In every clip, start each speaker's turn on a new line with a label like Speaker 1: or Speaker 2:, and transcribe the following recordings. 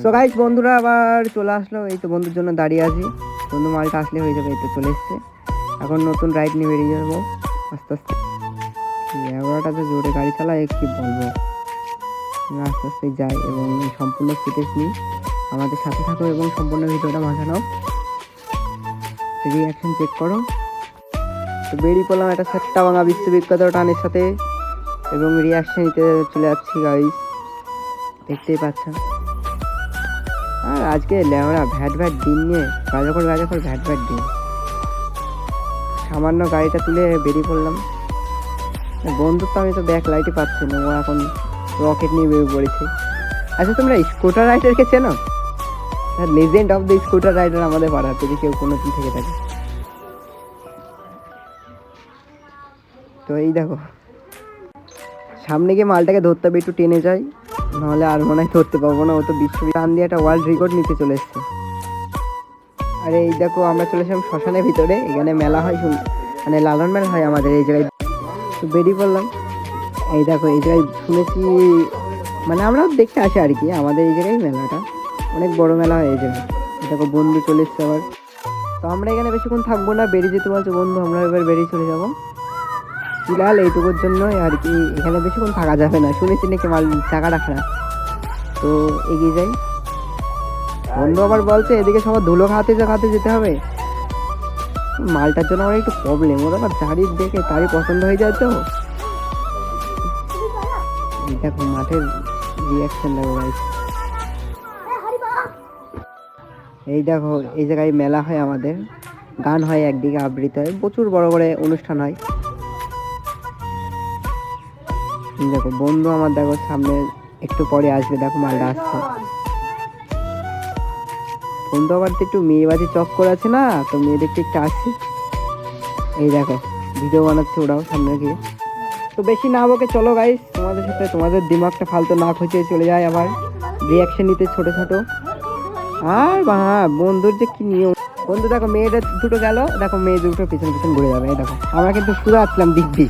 Speaker 1: So guys বন্ধুরা আবার চলে আসলো, এই তো বন্ধুর জন্য দাঁড়িয়ে আছি। বন্ধু মালটা আসলে হয়ে যাবে, এই তো চলে এসছে। এখন নতুন রাইড নিয়ে বেরিয়ে যাবো আস্তে আস্তে। এগারোটা তো জোরে গাড়ি চালায়, কি বলবো, আস্তে আস্তে যাই এবং সম্পূর্ণ ফুটেজ নিই। আমাদের সাথে থাকো এবং সম্পূর্ণ ভিডিওটা মজা নাও, রিয়াকশন চেক করো। তো বেরিয়ে পড়লাম একটা সাতটা ভাঙা বিশ্ববিখ্যাত টানের সাথে এবং রিয়াকশন নিতে চলে যাচ্ছি গাইস, দেখতেই পাচ্ছেন। আর আজকে লেওড়া ভ্যাট দিন নিয়ে গাজাখর ভ্যাট দিন। সামান্য গাড়িটা তুলে বেরিয়ে পড়লাম। বন্ধুর তো আমি তো ব্যাক লাইটে পাচ্ছি না, ও এখন রকেট নিয়ে বেরিয়ে পড়েছে। আচ্ছা তোমরা স্কুটার রাইডারকে চেনো? Legend of the scooter rider আমাদের পাড়ার, যদি কেউ কোনো দিন থেকে থাকে। তো এই দেখো সামনে গিয়ে মালটাকে ধরতে হবে, একটু টেনে যাই, নাহলে আর মনে হয় ধরতে পারবো না। ও তো টান দিয়ে একটা ওয়ার্ল্ড রেকর্ড নিতে চলে এসছে। আরে এই দেখো আমরা চলে এসেছিলাম শ্মশানের ভিতরে, এখানে মেলা হয়, মানে লালন মেলা হয় আমাদের এই জায়গায়। তো বেরিয়ে পড়লাম। এই দেখো এই জায়গায় শুনেছি, মানে আমরা দেখতে আসি আর কি, আমাদের এই জায়গায় মেলাটা অনেক বড় মেলা হয় এই জায়গায়। দেখো বন্ধু চলে এসছে আবার। তো আমরা এখানে বেশিক্ষণ থাকবো না, বেরিয়ে যেতে বলছে বন্ধু, আমরা এবার বেরিয়ে চলে যাবো ফিলহাল এইটুকুর জন্য আর কি। এখানে বেশিক্ষণ থাকা যাবে না, শুনেছি নাকি মাল চাকাটা খারাপ। তো এগিয়ে যাই। বন্ধু আবার বলছে এদিকে সবার ধুলো খাতে যেতে হবে। মালটার জন্য আমার একটু প্রবলেম, ওর আবার যারই দেখে তারই পছন্দ হয়ে যায়। তো দেখো মাঠের রিয়াকশন দেখো ভাই। এই দেখো এই জায়গায় মেলা হয় আমাদের, গান হয় একদিকে, আবৃত্তি হয়, প্রচুর বড় বড় অনুষ্ঠান হয়। দেখো বন্ধু আমার দেখো সামনে একটু পরে আসবে, দেখো মালটা আসছে। বন্ধু আবার তো একটু মেয়েবাজি চক্কর আছে না, তো মেয়েদেরকে একটু আসছে। এই দেখো ভিডিও বানাচ্ছে ওরাও সামনে গিয়ে। তো বেশি না বকে চলো গাইস, তোমাদের সাথে তোমাদের দিমাগটা ফালতু না খুঁজে চলে যায় আবার রিয়াকশন নিতে ছোট ছোট। আর বন্ধুর যে কি নিয়ম। বন্ধু দেখো মেয়েটা দুটো গেল, দেখো মেয়ে দুটো পিছন পিছন ঘুরে যাবে। এই দেখো আমরা কিন্তু শুধু আসলাম দিব্যি,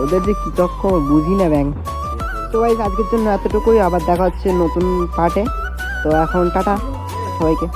Speaker 1: ওদের যে কি চক্কর বুঝি না ব্যাং। তো গাইস আজকের জন্য এতটুকুই, আবার দেখা হচ্ছে নতুন পার্টে। তো এখন টাটা সবাইকে।